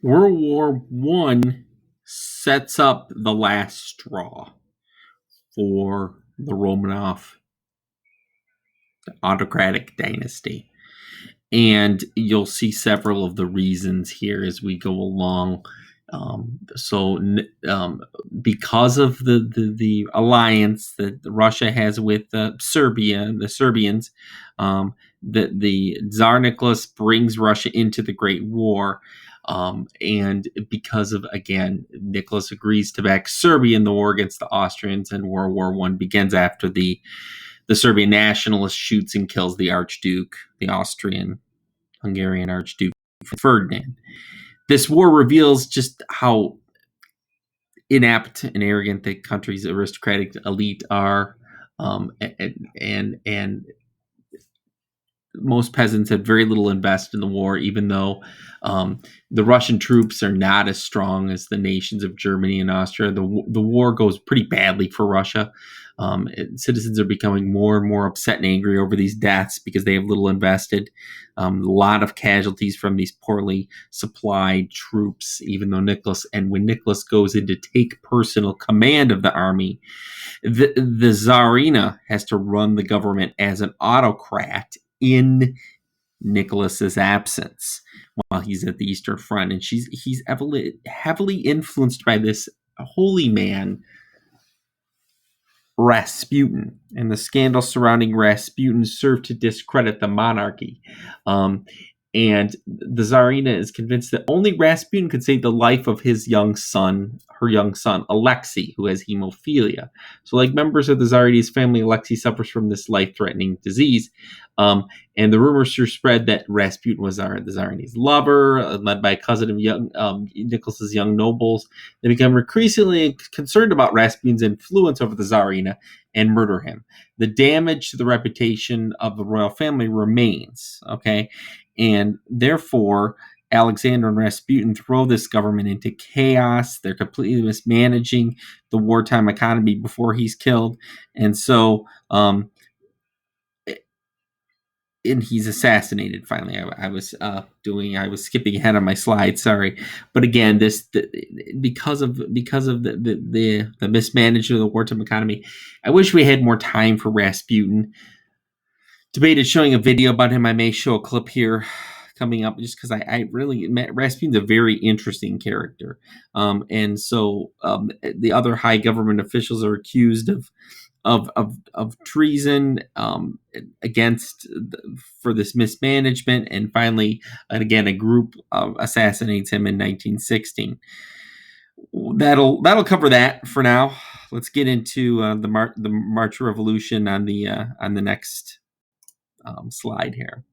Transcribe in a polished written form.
World War One sets up the last straw for the Romanov autocratic dynasty. And you'll see several of the reasons here as we go along. Because of the alliance that Russia has with Serbia, the Serbians, the Tsar Nicholas brings Russia into the Great War. And because of, again, Nicholas agrees to back Serbia in the war against the Austrians, and World War One begins after the Serbian nationalist shoots and kills the Archduke, the Austrian Hungarian Archduke Ferdinand. This war reveals just how inept and arrogant the country's aristocratic elite are, and most peasants had very little invested in the war, even though the Russian troops are not as strong as the nations of Germany and Austria. The war goes pretty badly for Russia. Citizens are becoming more and more upset and angry over these deaths because they have little invested. A lot of casualties from these poorly supplied troops, even though when Nicholas goes in to take personal command of the army, the Tsarina has to run the government as an autocrat in Nicholas's absence while he's at the Eastern Front, and he's heavily influenced by this holy man, Rasputin, and the scandal surrounding Rasputin served to discredit the monarchy. And the Tsarina is convinced that only Rasputin could save the life of her young son, Alexei, who has hemophilia. So, like members of the Tsarina's family, Alexei suffers from this life-threatening disease. And the rumors are spread that Rasputin was the Tsarina's lover, led by a cousin of Nicholas's young nobles. They become increasingly concerned about Rasputin's influence over the Tsarina and murder him. The damage to the reputation of the royal family remains, okay? And therefore, Alexander and Rasputin throw this government into chaos. They're completely mismanaging the wartime economy before he's killed. And so, and he's assassinated finally. I was skipping ahead on my slide, sorry. But again, because of the mismanagement of the wartime economy, I wish we had more time for Rasputin. Debated showing a video about him. I may show a clip here coming up, just because Rasputin's a very interesting character. And so the other high government officials are accused of treason for this mismanagement, and finally, again, a group assassinates him in 1916. That'll cover that for now. Let's get into the March Revolution on the next slide here.